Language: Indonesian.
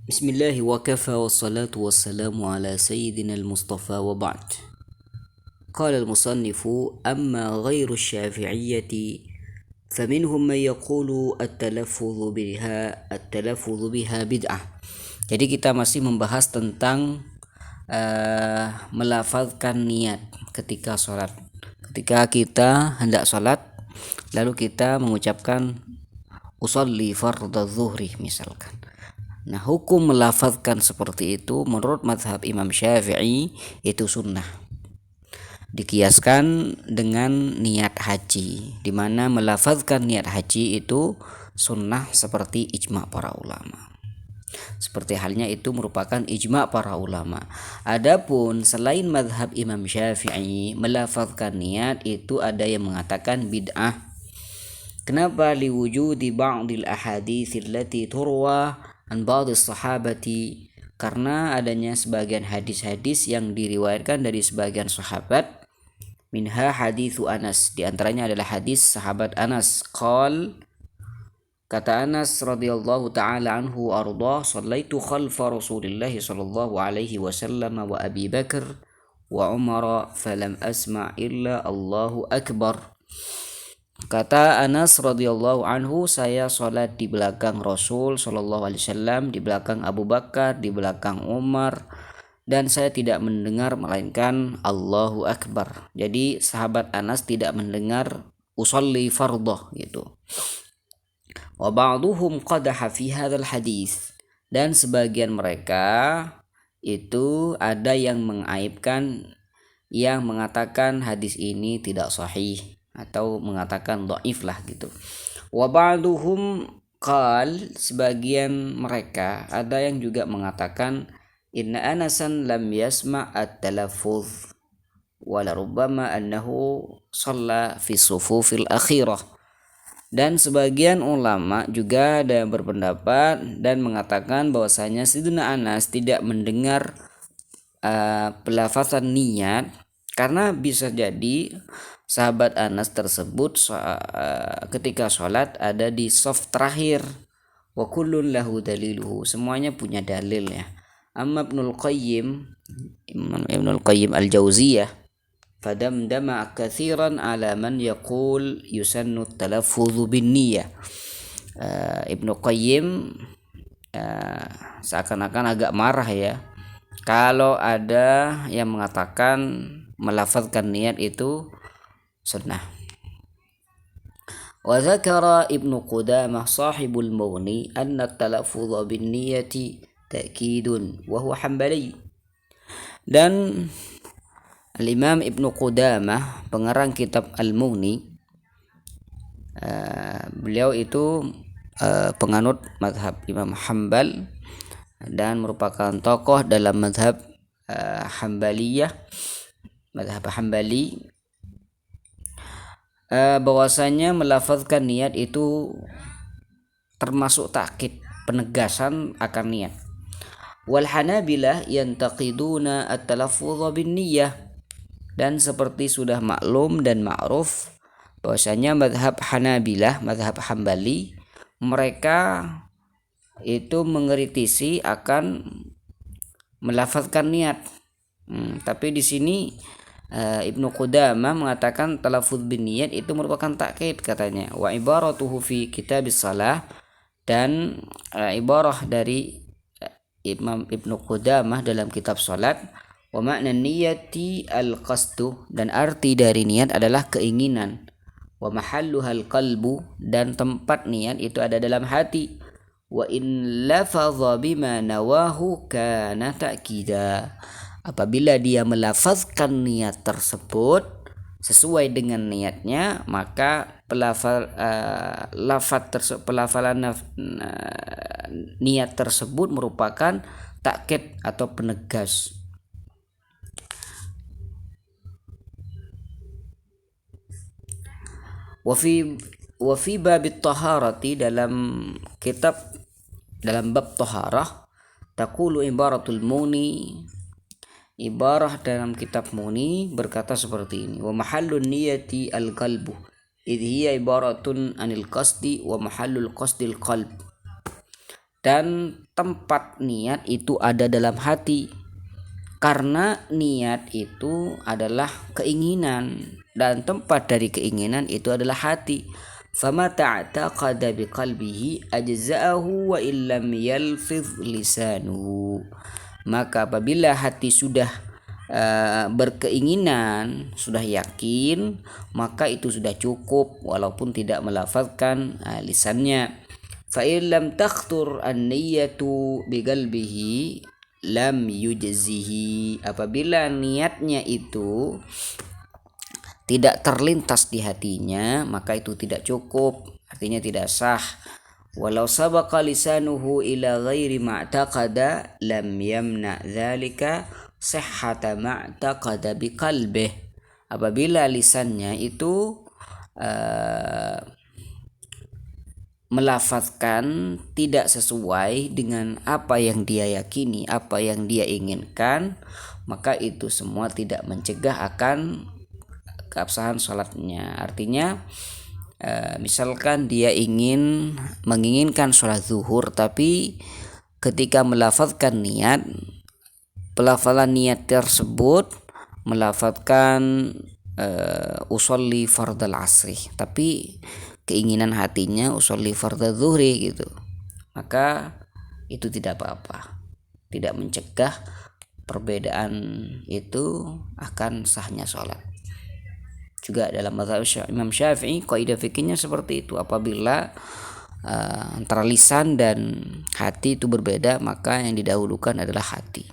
بسم الله وكفى والصلاة والسلام على سيدنا المصطفى وبعد. قال المصنف: أما غير الشافعية فمنهم من يقول التلفظ بها بدعة. Jadi kita masih membahas tentang melafazkan niat ketika sholat. Ketika kita hendak sholat, lalu kita mengucapkan usolli fardhu zuhri misalkan. Nah, hukum melafazkan seperti itu menurut mazhab Imam Syafi'i itu sunnah. Dikiaskan dengan niat haji, di mana melafazkan niat haji itu sunnah seperti ijma' para ulama. Seperti halnya itu merupakan ijma' para ulama. Adapun selain mazhab Imam Syafi'i, melafazkan niat itu ada yang mengatakan bid'ah. Kenapa? Liwujudi ba'dil ahadits allati turwa an ba'dis sahabati, karena adanya sebagian hadis-hadis yang diriwayatkan dari sebagian sahabat. Minha haditsu Anas, di antaranya adalah hadis sahabat Anas. Kata Anas radhiyallahu taala anhu arda, shallaitu khalfa Rasulillah sallallahu alaihi wasallam wa Abi Bakar wa Umar falam asma' illa Allahu akbar. Kata Anas radhiyallahu anhu, saya sholat di belakang Rasul sallallahu alaihi wasallam, di belakang Abu Bakar, di belakang Umar, dan saya tidak mendengar melainkan Allahu Akbar. Jadi sahabat Anas tidak mendengar usolli fardhu gitu. Wa ba'duhum qadaha fi hadzal hadis, dan sebagian mereka itu ada yang mengaibkan, yang mengatakan hadis ini tidak sahih atau mengatakan dhaif lah gitu. Wa ba'duhum qal, sebagian mereka ada yang juga mengatakan inna Anasan lam yasma' at-talaffuz wa la rubbama annahu shalla fi sufufil akhirah. Dan sebagian ulama juga ada yang berpendapat dan mengatakan bahwasanya Sayyidina Anas tidak mendengar pelafazan niat, karena bisa jadi sahabat Anas tersebut ketika sholat ada di shaf terakhir. Wa kullun lahu daliluhu, semuanya punya dalil ya. Amma Ibnul Qayyim al-Jauziyah fadamdama katsiran ala man yaqul yusannu talaffuz bin niyyah. Ibnu Qayyim seakan-akan agak marah ya kalau ada yang mengatakan melafazkan niat itu sunnah. Wa dzakara Ibnu Qudamah sahibul Mughni anna at-talaffuz bin niyyati ta'kidun wa huwa Hanbali. Dan Al-Imam Ibnu Qudamah, pengarang kitab Al-Mughni, beliau itu penganut mazhab Imam Hanbal dan merupakan tokoh dalam mazhab Hanbaliyah, mazhab Hanbali, bahwasanya melafazkan niat itu termasuk takkid, penegasan akan niat. Wal Hanabilah yantaqiduna at-talaffuz bin niyyah, dan seperti sudah maklum dan ma'ruf bahwasanya mazhab Hanabilah, mazhab Hambali, mereka itu mengkritisi akan melafazkan niat. Tapi di sini Ibnu Qudamah mengatakan talaffuz bin niyat itu merupakan takkid katanya. Wa ibaratuhu fi kitabis shalah, dan ibarah dari Imam Ibnu Qudamah dalam kitab salat, wa makna niyati al-qasdu, dan arti dari niat adalah keinginan. Wa mahalluhal qalbu, dan tempat niat itu ada dalam hati. Wa in lafadha bima nawahu kana ta'kida, apabila dia melafazkan niat tersebut sesuai dengan niatnya, maka pelafalan niat tersebut merupakan takkid atau penegas. Wa fi bab at-taharati, dalam bab taharah, taqulu ibaratul Mughni, ibarah dalam kitab Mughni berkata seperti ini: wa mahallun niyati al-qalbu idh hiya ibaratun anil qasdi wa mahallul qasdil qalb. dan tempat niat itu ada dalam hati, karena niat itu adalah keinginan dan tempat dari keinginan itu adalah hati. Fama ta'taqada biqalbihi ajza'ahu wa illam yalfidh lisanuhu. Maka apabila hati sudah berkeinginan, sudah yakin, maka itu sudah cukup walaupun tidak melafazkan lisannya. Fa in lam takhtur an-niyyatu biqalbihi lam yujzihi. Apabila niatnya itu tidak terlintas di hatinya, maka itu tidak cukup, artinya tidak sah. Walau sabaqa lisanuhu ila ghairi ma'taqada lam yamna dzalika sihhata ma'taqada biqalbih. Apabila lisannya itu melafazkan tidak sesuai dengan apa yang dia yakini, apa yang dia inginkan, maka itu semua tidak mencegah akan keabsahan sholatnya. Artinya misalkan dia menginginkan sholat zuhur, tapi ketika melafazkan niat, pelafalan niat tersebut melafazkan usolli fardal asri, tapi keinginan hatinya usolli fardal zuhri gitu, maka itu tidak apa-apa, tidak mencegah perbedaan itu akan sahnya sholat. Juga dalam mazhab Imam Syafi'i kaidah fikihnya seperti itu, apabila antara lisan dan hati itu berbeda, maka yang didahulukan adalah hati.